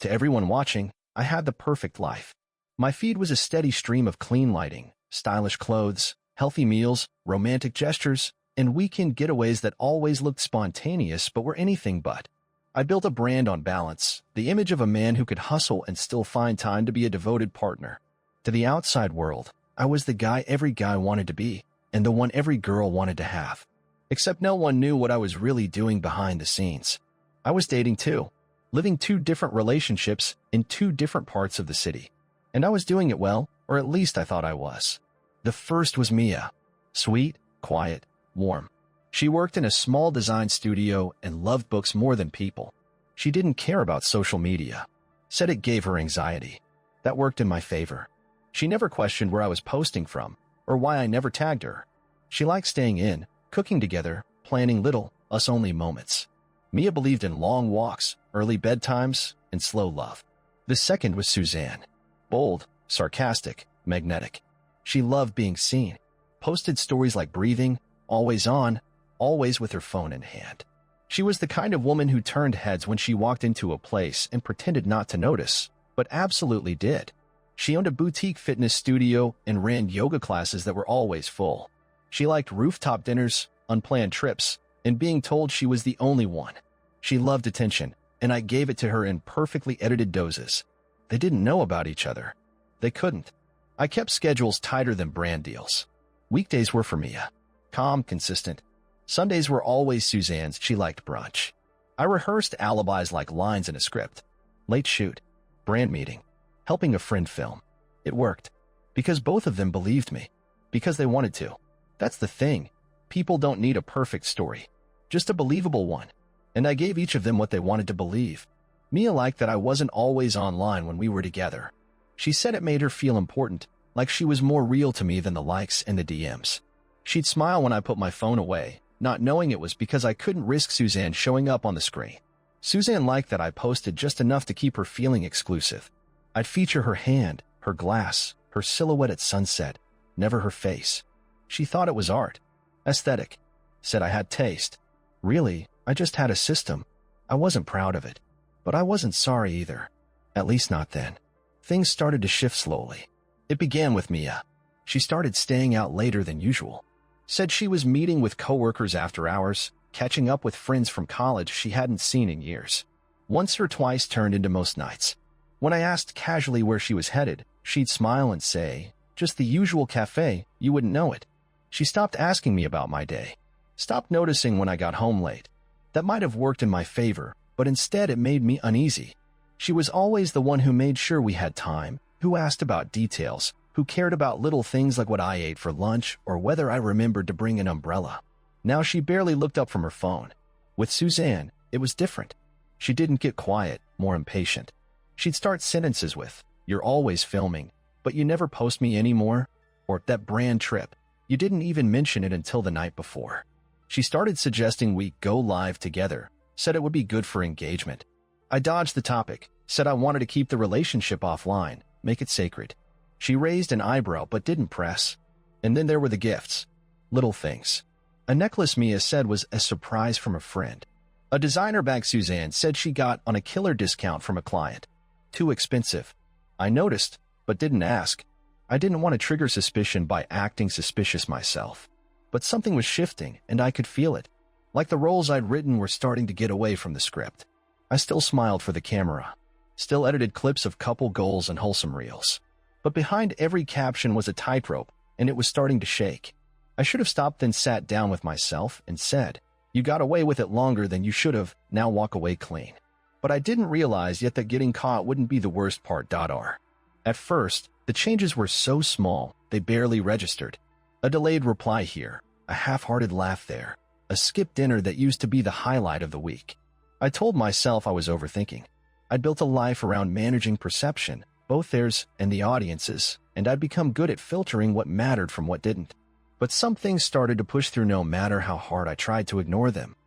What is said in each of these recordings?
To everyone watching, I had the perfect life. My feed was a steady stream of clean lighting, stylish clothes, healthy meals, romantic gestures, and weekend getaways that always looked spontaneous but were anything but. I built a brand on balance, the image of a man who could hustle and still find time to be a devoted partner. To the outside world, I was the guy every guy wanted to be, and the one every girl wanted to have. Except no one knew what I was really doing behind the scenes. I was dating too, living two different relationships in two different parts of the city. And I was doing it well, or at least I thought I was. The first was Mia. Sweet, quiet, warm. She worked in a small design studio and loved books more than people. She didn't care about social media. Said it gave her anxiety. That worked in my favor. She never questioned where I was posting from, or why I never tagged her. She liked staying in, cooking together, planning little, us-only moments. Mia believed in long walks, early bedtimes, and slow love. The second was Suzanne. Bold, sarcastic, magnetic. She loved being seen. Posted stories like breathing, always on, always with her phone in hand. She was the kind of woman who turned heads when she walked into a place and pretended not to notice, but absolutely did. She owned a boutique fitness studio and ran yoga classes that were always full. She liked rooftop dinners, unplanned trips, and being told she was the only one. She loved attention, and I gave it to her in perfectly edited doses. They didn't know about each other. They couldn't. I kept schedules tighter than brand deals. Weekdays were for Mia. Calm, consistent. Sundays were always Suzanne's. She liked brunch. I rehearsed alibis like lines in a script. Late shoot. Brand meeting. Helping a friend film. It worked. Because both of them believed me. Because they wanted to. That's the thing. People don't need a perfect story. Just a believable one. And I gave each of them what they wanted to believe. Mia liked that I wasn't always online when we were together. She said it made her feel important, like she was more real to me than the likes and the DMs. She'd smile when I put my phone away, not knowing it was because I couldn't risk Suzanne showing up on the screen. Suzanne liked that I posted just enough to keep her feeling exclusive. I'd feature her hand, her glass, her silhouette at sunset, never her face. She thought it was art. Aesthetic. Said I had taste. Really, I just had a system. I wasn't proud of it. But I wasn't sorry either. At least not then. Things started to shift slowly. It began with Mia. She started staying out later than usual. Said she was meeting with coworkers after hours, catching up with friends from college she hadn't seen in years. Once or twice turned into most nights. When I asked casually where she was headed, she'd smile and say, "Just the usual cafe, you wouldn't know it." She stopped asking me about my day. Stopped noticing when I got home late. That might have worked in my favor, but instead it made me uneasy. She was always the one who made sure we had time, who asked about details, who cared about little things like what I ate for lunch or whether I remembered to bring an umbrella. Now she barely looked up from her phone. With Suzanne, it was different. She didn't get quiet, more impatient. She'd start sentences with, "You're always filming, but you never post me anymore," or "That brand trip. You didn't even mention it until the night before." She started suggesting we go live together, said it would be good for engagement. I dodged the topic, said I wanted to keep the relationship offline, make it sacred. She raised an eyebrow but didn't press. And then there were the gifts. Little things. A necklace Mia said was a surprise from a friend. A designer bag Suzanne said she got on a killer discount from a client. Too expensive. I noticed, but didn't ask. I didn't want to trigger suspicion by acting suspicious myself. But something was shifting, and I could feel it. Like the roles I'd written were starting to get away from the script. I still smiled for the camera. Still edited clips of couple goals and wholesome reels. But behind every caption was a tightrope, and it was starting to shake. I should have stopped then sat down with myself and said, "You got away with it longer than you should have, now walk away clean." But I didn't realize yet that getting caught wouldn't be the worst part. At first, the changes were so small, they barely registered. A delayed reply here, a half-hearted laugh there, a skipped dinner that used to be the highlight of the week. I told myself I was overthinking. I'd built a life around managing perception, both theirs and the audience's, and I'd become good at filtering what mattered from what didn't. But some things started to push through no matter how hard I tried to ignore them.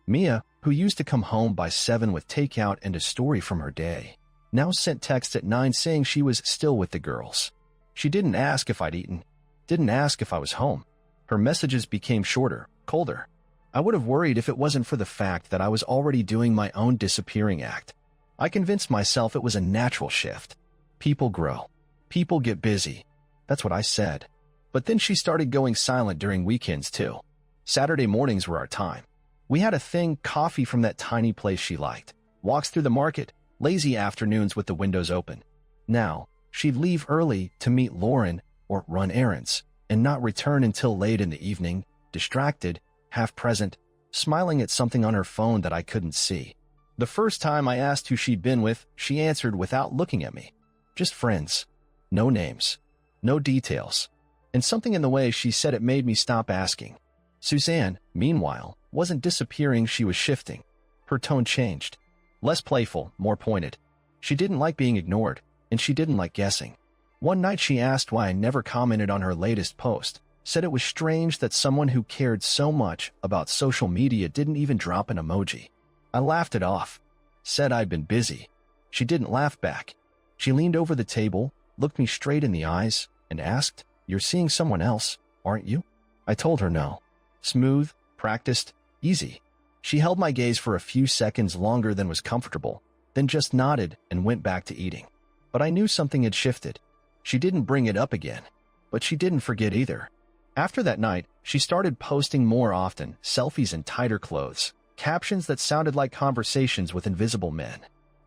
Mia, who used to come home by 7 with takeout and a story from her day, now sent texts at 9 saying she was still with the girls. She didn't ask if I'd eaten, didn't ask if I was home. Her messages became shorter, colder. I would have worried if it wasn't for the fact that I was already doing my own disappearing act. I convinced myself it was a natural shift. People grow. People get busy. That's what I said. But then she started going silent during weekends too. Saturday mornings were our time. We had a thing, coffee from that tiny place she liked, walks through the market, lazy afternoons with the windows open. Now, she'd leave early to meet Lauren or run errands, and not return until late in the evening, distracted, half present, smiling at something on her phone that I couldn't see. The first time I asked who she'd been with, she answered without looking at me. Just friends. No names. No details. And something in the way she said it made me stop asking. Suzanne, meanwhile, wasn't disappearing, she was shifting. Her tone changed. Less playful, more pointed. She didn't like being ignored, and she didn't like guessing. One night she asked why I never commented on her latest post, said it was strange that someone who cared so much about social media didn't even drop an emoji. I laughed it off, said I'd been busy. She didn't laugh back. She leaned over the table, looked me straight in the eyes, and asked, "You're seeing someone else, aren't you?" I told her no. Smooth, practiced, easy. She held my gaze for a few seconds longer than was comfortable, then just nodded and went back to eating. But I knew something had shifted. She didn't bring it up again, but she didn't forget either. After that night, she started posting more often, selfies in tighter clothes, captions that sounded like conversations with invisible men.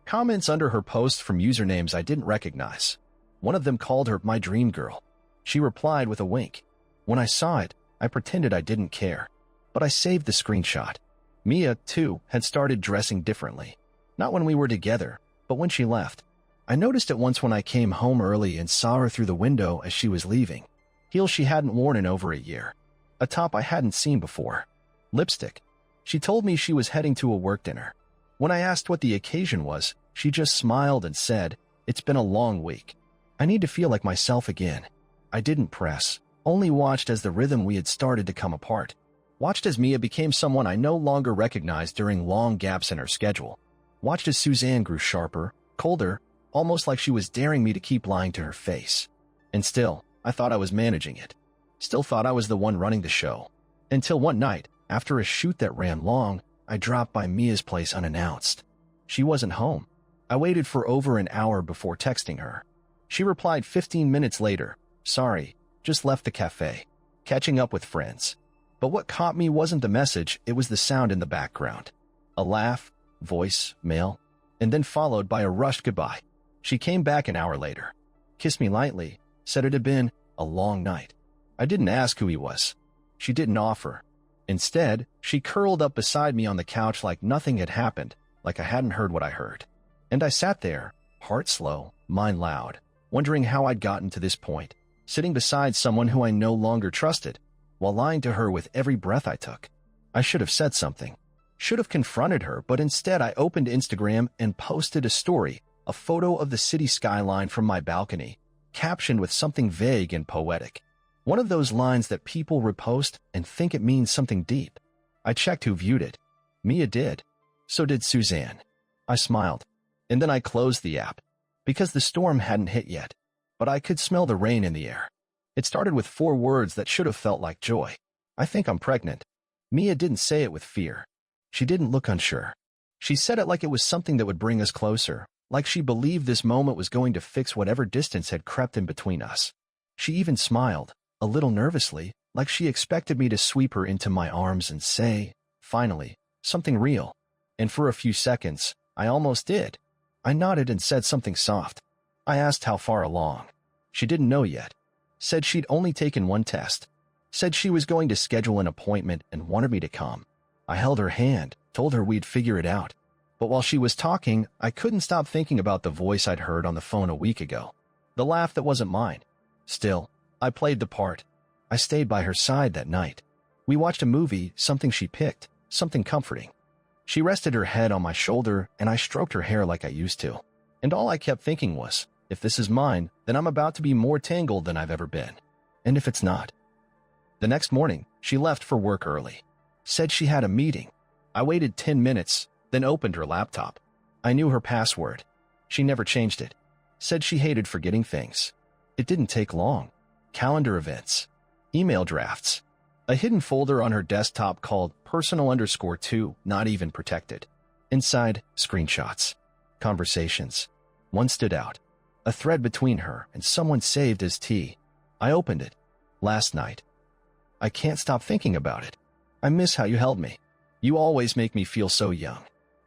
Comments under her posts from usernames I didn't recognize. One of them called her my dream girl. She replied with a wink. When I saw it, I pretended I didn't care. But I saved the screenshot. Mia, too, had started dressing differently. Not when we were together, but when she left. I noticed it once when I came home early and saw her through the window as she was leaving. Heels she hadn't worn in over a year. A top I hadn't seen before. Lipstick. She told me she was heading to a work dinner. When I asked what the occasion was, she just smiled and said, "It's been a long week. I need to feel like myself again." I didn't press, only watched as the rhythm we had started to come apart. Watched as Mia became someone I no longer recognized during long gaps in her schedule. Watched as Suzanne grew sharper, colder, almost like she was daring me to keep lying to her face. And still, I thought I was managing it. Still thought I was the one running the show. Until one night, after a shoot that ran long, I dropped by Mia's place unannounced. She wasn't home. I waited for over an hour before texting her. She replied 15 minutes later, "Sorry, just left the cafe. Catching up with friends." But what caught me wasn't the message, it was the sound in the background. A laugh, voice, male, and then followed by a rushed goodbye. She came back an hour later, kissed me lightly, said it had been a long night. I didn't ask who he was. She didn't offer. Instead, she curled up beside me on the couch like nothing had happened, like I hadn't heard what I heard. And I sat there, heart slow, mind loud, wondering how I'd gotten to this point, sitting beside someone who I no longer trusted, while lying to her with every breath I took. I should have said something. Should have confronted her, but instead I opened Instagram and posted a story, a photo of the city skyline from my balcony, captioned with something vague and poetic. One of those lines that people repost and think it means something deep. I checked who viewed it. Mia did. So did Suzanne. I smiled. And then I closed the app, because the storm hadn't hit yet, but I could smell the rain in the air. It started with 4 words that should have felt like joy. "I think I'm pregnant." Mia didn't say it with fear. She didn't look unsure. She said it like it was something that would bring us closer, like she believed this moment was going to fix whatever distance had crept in between us. She even smiled, a little nervously, like she expected me to sweep her into my arms and say, finally, something real. And for a few seconds, I almost did. I nodded and said something soft. I asked how far along. She didn't know yet. Said she'd only taken 1 test. Said she was going to schedule an appointment and wanted me to come. I held her hand, told her we'd figure it out. But while she was talking, I couldn't stop thinking about the voice I'd heard on the phone a week ago. The laugh that wasn't mine. Still, I played the part. I stayed by her side that night. We watched a movie, something she picked, something comforting. She rested her head on my shoulder, and I stroked her hair like I used to. And all I kept thinking was, if this is mine, then I'm about to be more tangled than I've ever been. And if it's not? The next morning, she left for work early. Said she had a meeting. I waited 10 minutes, then opened her laptop. I knew her password. She never changed it. Said she hated forgetting things. It didn't take long. Calendar events. Email drafts. A hidden folder on her desktop called personal_2, not even protected. Inside, screenshots. conversations. One stood out. A thread between her and someone saved as T. I opened it. Last night. I can't stop thinking about it. I miss how you held me. You always make me feel so young.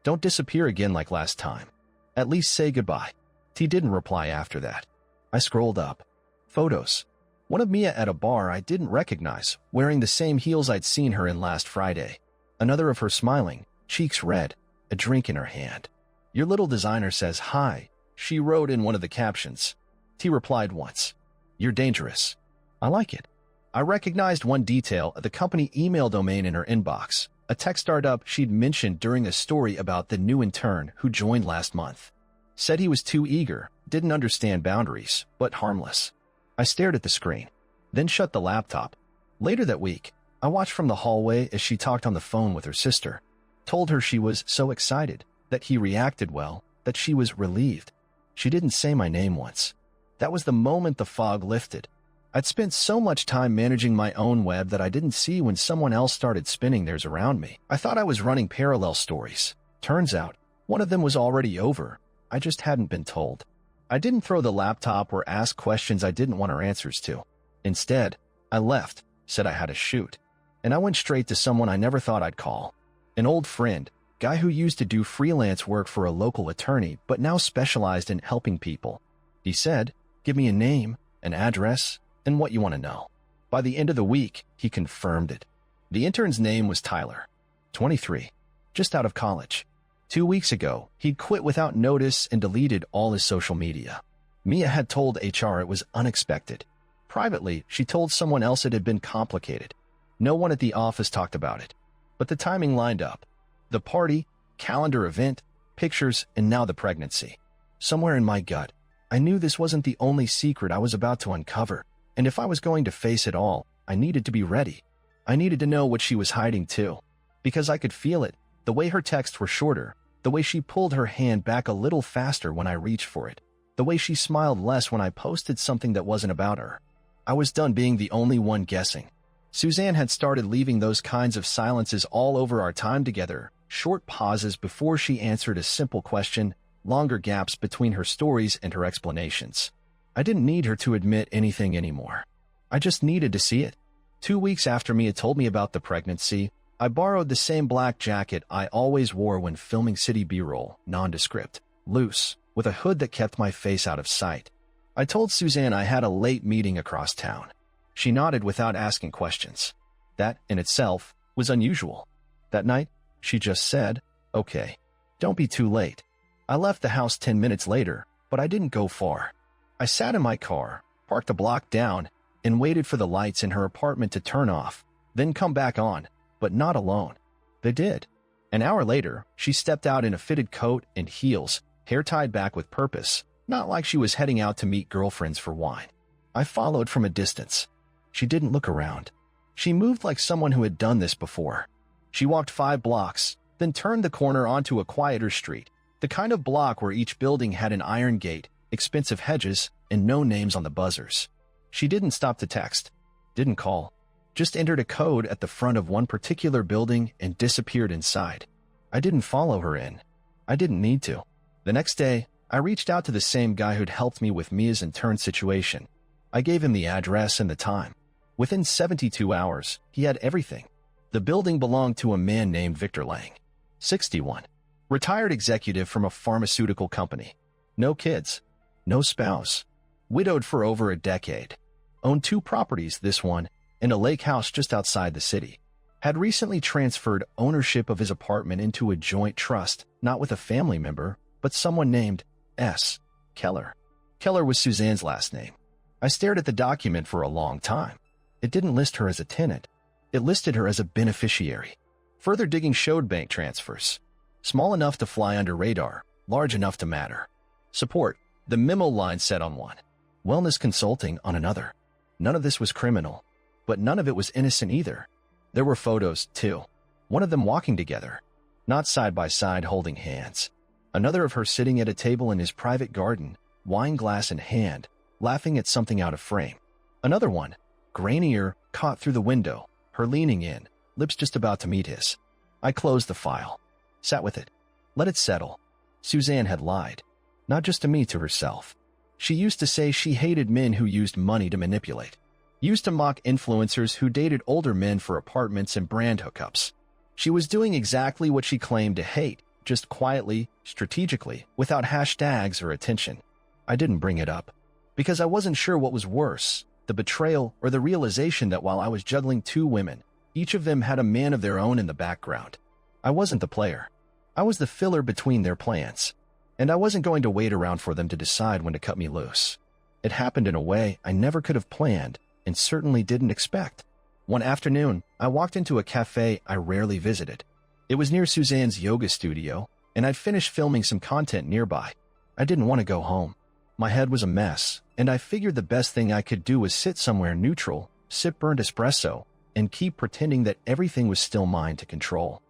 Don't disappear again like last time. At least say goodbye. T didn't reply after that. I scrolled up. Photos. One of Mia at a bar I didn't recognize, wearing the same heels I'd seen her in last Friday. Another of her smiling, cheeks red, a drink in her hand. Your little designer says hi, she wrote in one of the captions. T replied once. You're dangerous. I like it. I recognized one detail at the company email domain in her inbox, a tech startup she'd mentioned during a story about the new intern who joined last month. Said he was too eager, didn't understand boundaries, but harmless. I stared at the screen, then shut the laptop. Later that week, I watched from the hallway as she talked on the phone with her sister. Told her she was so excited, that he reacted well, that she was relieved. She didn't say my name once. That was the moment the fog lifted. I'd spent so much time managing my own web that I didn't see when someone else started spinning theirs around me. I thought I was running parallel stories. Turns out, one of them was already over. I just hadn't been told. I didn't throw the laptop or ask questions I didn't want her answers to. Instead, I left, said I had to shoot, and I went straight to someone I never thought I'd call. An old friend, guy who used to do freelance work for a local attorney but now specialized in helping people. He said, give me a name, an address, and what you want to know. By the end of the week, he confirmed it. The intern's name was Tyler, 23, just out of college. 2 weeks ago, he'd quit without notice and deleted all his social media. Mia had told HR it was unexpected. Privately, she told someone else it had been complicated. No one at the office talked about it. But the timing lined up. The party, calendar event, pictures, and now the pregnancy. Somewhere in my gut, I knew this wasn't the only secret I was about to uncover, and if I was going to face it all, I needed to be ready. I needed to know what she was hiding too, because I could feel it, the way her texts were shorter, the way she pulled her hand back a little faster when I reached for it, the way she smiled less when I posted something that wasn't about her. I was done being the only one guessing. Suzanne had started leaving those kinds of silences all over our time together, short pauses before she answered a simple question, longer gaps between her stories and her explanations. I didn't need her to admit anything anymore. I just needed to see it. 2 weeks after Mia told me about the pregnancy, I borrowed the same black jacket I always wore when filming city B-roll, nondescript, loose, with a hood that kept my face out of sight. I told Suzanne I had a late meeting across town. She nodded without asking questions. That, in itself, was unusual. That night, she just said, okay, don't be too late. I left the house 10 minutes later, but I didn't go far. I sat in my car, parked a block down, and waited for the lights in her apartment to turn off, then come back on. But not alone. They did. An hour later, she stepped out in a fitted coat and heels, hair tied back with purpose, not like she was heading out to meet girlfriends for wine. I followed from a distance. She didn't look around. She moved like someone who had done this before. She walked 5 blocks, then turned the corner onto a quieter street, the kind of block where each building had an iron gate, expensive hedges, and no names on the buzzers. She didn't stop to text, didn't call. Just entered a code at the front of one particular building and disappeared inside. I didn't follow her in. I didn't need to. The next day, I reached out to the same guy who'd helped me with Mia's intern situation. I gave him the address and the time. Within 72 hours, he had everything. The building belonged to a man named Victor Lang, 61, retired executive from a pharmaceutical company. No kids, no spouse, widowed for over a decade. Owned 2 properties, this one, and a lake house just outside the city. Had recently transferred ownership of his apartment into a joint trust, not with a family member, but someone named S. Keller. Keller was Suzanne's last name. I stared at the document for a long time. It didn't list her as a tenant. It listed her as a beneficiary. Further digging showed bank transfers. Small enough to fly under radar, large enough to matter. Support, the memo line said on one. Wellness consulting on another. None of this was criminal. But none of it was innocent either. There were photos, too. One of them walking together, not side by side holding hands. Another of her sitting at a table in his private garden, wine glass in hand, laughing at something out of frame. Another one, grainier, caught through the window, her leaning in, lips just about to meet his. I closed the file, sat with it, let it settle. Suzanne had lied. Not just to me, to herself. She used to say she hated men who used money to manipulate. Used to mock influencers who dated older men for apartments and brand hookups. She was doing exactly what she claimed to hate, just quietly, strategically, without hashtags or attention. I didn't bring it up, because I wasn't sure what was worse, the betrayal or the realization that while I was juggling two women, each of them had a man of their own in the background. I wasn't the player. I was the filler between their plans. And I wasn't going to wait around for them to decide when to cut me loose. It happened in a way I never could have planned and certainly didn't expect. One afternoon, I walked into a cafe I rarely visited. It was near Suzanne's yoga studio, and I'd finished filming some content nearby. I didn't want to go home. My head was a mess, and I figured the best thing I could do was sit somewhere neutral, sip burnt espresso, and keep pretending that everything was still mine to control.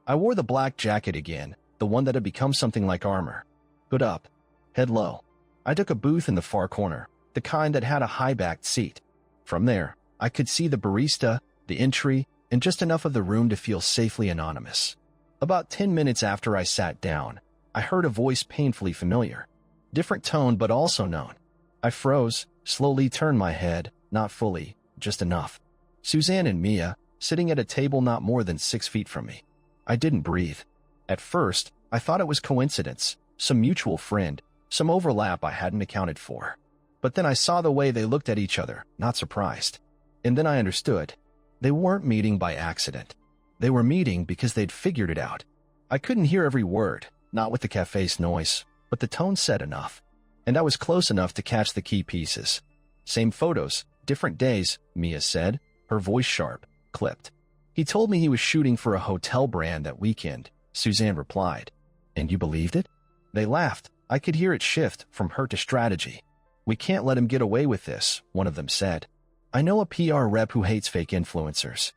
I wore the black jacket again, the one that had become something like armor. Hood up, head low. I took a booth in the far corner, the kind that had a high-backed seat. From there, I could see the barista, the entry, and just enough of the room to feel safely anonymous. About 10 minutes after I sat down, I heard a voice painfully familiar. Different tone, but also known. I froze, slowly turned my head, not fully, just enough. Suzanne and Mia, sitting at a table not more than 6 feet from me. I didn't breathe. At first, I thought it was coincidence, some mutual friend, some overlap I hadn't accounted for. But then I saw the way they looked at each other, not surprised. And then I understood. They weren't meeting by accident. They were meeting because they'd figured it out. I couldn't hear every word, not with the cafe's noise, but the tone said enough. And I was close enough to catch the key pieces. Same photos, different days, Mia said, her voice sharp, clipped. He told me he was shooting for a hotel brand that weekend, Suzanne replied. And you believed it? They laughed. I could hear it shift from hurt to strategy. We can't let him get away with this, one of them said. I know a PR rep who hates fake influencers.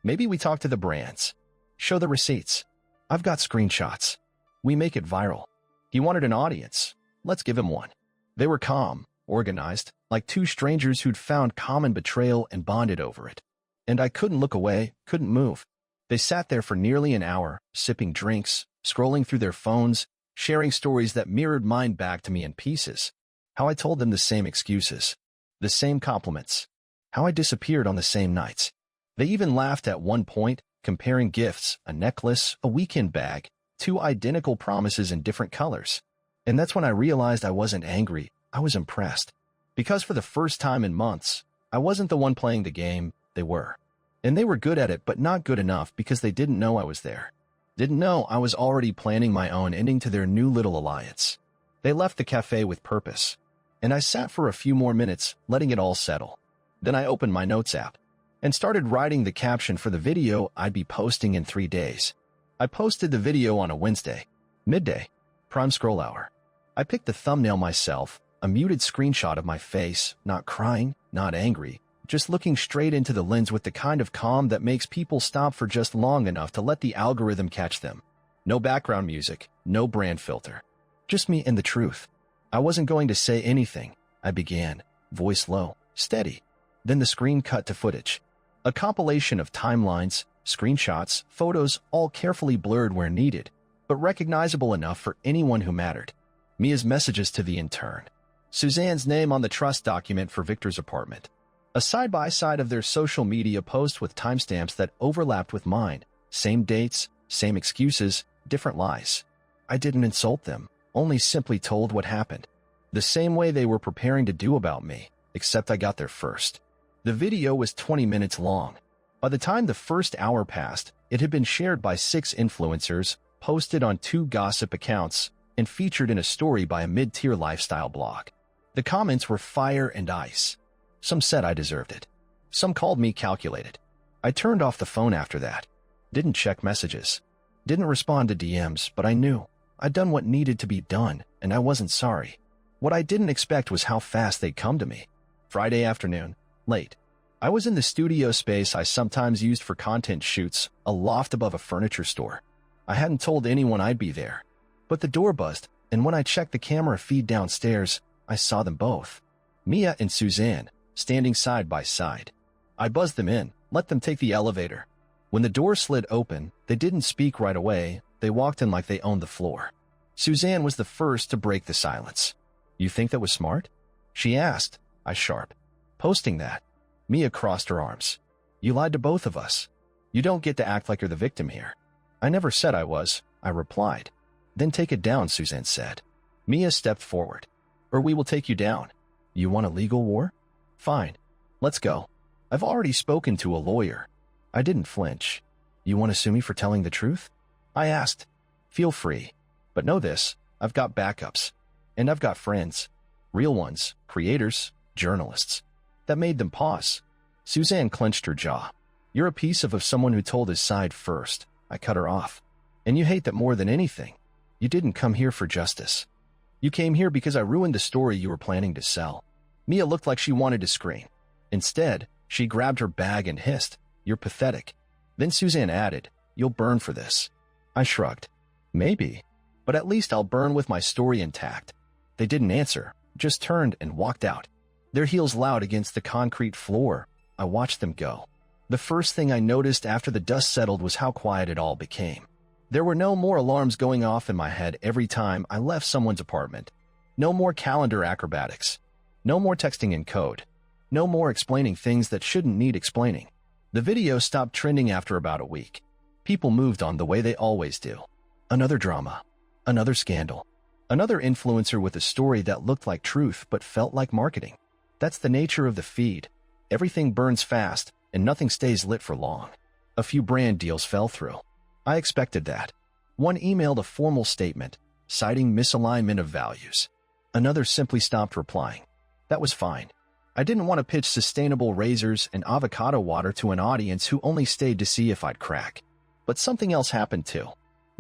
Maybe we talk to the brands. Show the receipts. I've got screenshots. We make it viral. He wanted an audience. Let's give him one. They were calm, organized, like two strangers who'd found common betrayal and bonded over it. And I couldn't look away, couldn't move. They sat there for nearly an hour, sipping drinks, scrolling through their phones, sharing stories that mirrored mine back to me in pieces. How I told them the same excuses, the same compliments, how I disappeared on the same nights. They even laughed at one point, comparing gifts, a necklace, a weekend bag, two identical promises in different colors. And that's when I realized I wasn't angry, I was impressed. Because for the first time in months, I wasn't the one playing the game, they were. And they were good at it, but not good enough because they didn't know I was there. Didn't know I was already planning my own ending to their new little alliance. They left the cafe with purpose, and I sat for a few more minutes, letting it all settle. Then I opened my notes app and started writing the caption for the video I'd be posting in 3 days. I posted the video on a Wednesday, midday, prime scroll hour. I picked the thumbnail myself, a muted screenshot of my face, not crying, not angry, just looking straight into the lens with the kind of calm that makes people stop for just long enough to let the algorithm catch them. No background music, no brand filter. Just me and the truth. I wasn't going to say anything. I began, voice low, steady. Then the screen cut to footage. A compilation of timelines, screenshots, photos, all carefully blurred where needed, but recognizable enough for anyone who mattered. Mia's messages to the intern. Suzanne's name on the trust document for Victor's apartment. A side-by-side of their social media posts with timestamps that overlapped with mine. Same dates, same excuses, different lies. I didn't insult them, only simply told what happened. The same way they were preparing to do about me, except I got there first. The video was 20 minutes long. By the time the first hour passed, it had been shared by 6 influencers, posted on 2 gossip accounts, and featured in a story by a mid-tier lifestyle blog. The comments were fire and ice. Some said I deserved it. Some called me calculated. I turned off the phone after that. Didn't check messages. Didn't respond to DMs, but I knew. I'd done what needed to be done, and I wasn't sorry. What I didn't expect was how fast they'd come to me. Friday afternoon, late. I was in the studio space I sometimes used for content shoots, a loft above a furniture store. I hadn't told anyone I'd be there. But the door buzzed, and when I checked the camera feed downstairs, I saw them both. Mia and Suzanne, standing side by side. I buzzed them in, let them take the elevator. When the door slid open, they didn't speak right away. They walked in like they owned the floor. Suzanne was the first to break the silence. You think that was smart? She asked. I sharp. Posting that. Mia crossed her arms. You lied to both of us. You don't get to act like you're the victim here. I never said I was, I replied. Then take it down, Suzanne said. Mia stepped forward. Or we will take you down. You want a legal war? Fine. Let's go. I've already spoken to a lawyer. I didn't flinch. You want to sue me for telling the truth? I asked. Feel free. But know this, I've got backups. And I've got friends. Real ones, creators, journalists. That made them pause. Suzanne clenched her jaw. You're a piece of someone who told his side first. I cut her off. And you hate that more than anything. You didn't come here for justice. You came here because I ruined the story you were planning to sell. Mia looked like she wanted to scream. Instead, she grabbed her bag and hissed, You're pathetic. Then Suzanne added, You'll burn for this. I shrugged. Maybe. But at least I'll burn with my story intact. They didn't answer, just turned and walked out. Their heels loud against the concrete floor. I watched them go. The first thing I noticed after the dust settled was how quiet it all became. There were no more alarms going off in my head every time I left someone's apartment. No more calendar acrobatics. No more texting in code. No more explaining things that shouldn't need explaining. The video stopped trending after about a week. People moved on the way they always do. Another drama. Another scandal. Another influencer with a story that looked like truth but felt like marketing. That's the nature of the feed. Everything burns fast, and nothing stays lit for long. A few brand deals fell through. I expected that. One emailed a formal statement, citing misalignment of values. Another simply stopped replying. That was fine. I didn't want to pitch sustainable razors and avocado water to an audience who only stayed to see if I'd crack. But something else happened too.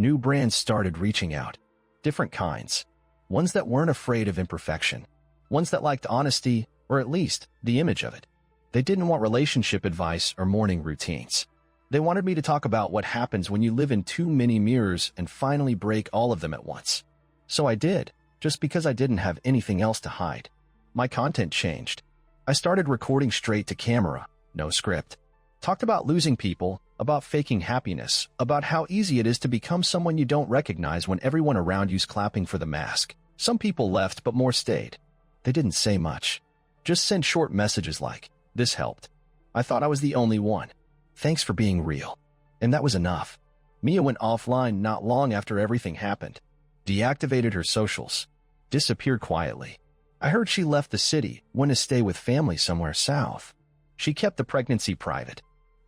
New brands started reaching out. Different kinds. Ones that weren't afraid of imperfection. Ones that liked honesty, or at least the image of it. They didn't want relationship advice or morning routines. They wanted me to talk about what happens when you live in too many mirrors and finally break all of them at once. So I did, just because I didn't have anything else to hide. My content changed. I started recording straight to camera, no script. Talked about losing people, about faking happiness, about how easy it is to become someone you don't recognize when everyone around you's clapping for the mask. Some people left, but more stayed. They didn't say much. Just sent short messages like, this helped. I thought I was the only one. Thanks for being real. And that was enough. Mia went offline not long after everything happened. Deactivated her socials. Disappeared quietly. I heard she left the city, went to stay with family somewhere south. She kept the pregnancy private.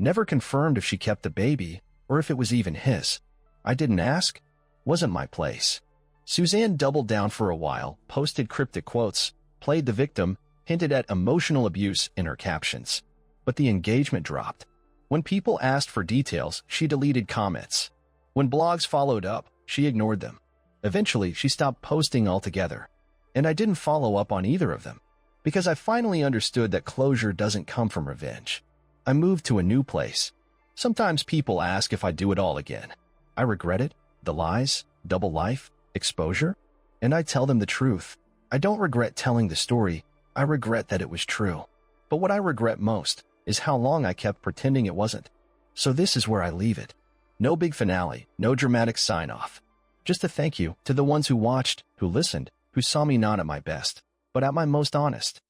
Never confirmed if she kept the baby or if it was even his. I didn't ask. Wasn't my place. Suzanne doubled down for a while, posted cryptic quotes, played the victim, hinted at emotional abuse in her captions. But the engagement dropped. When people asked for details, she deleted comments. When blogs followed up, she ignored them. Eventually, she stopped posting altogether. And I didn't follow up on either of them, because I finally understood that closure doesn't come from revenge. I moved to a new place. Sometimes people ask if I do it all again. I regret it, the lies, double life, exposure, and I tell them the truth. I don't regret telling the story, I regret that it was true. But what I regret most is how long I kept pretending it wasn't. So this is where I leave it. No big finale, no dramatic sign-off. Just a thank you to the ones who watched, who listened, who saw me not at my best, but at my most honest.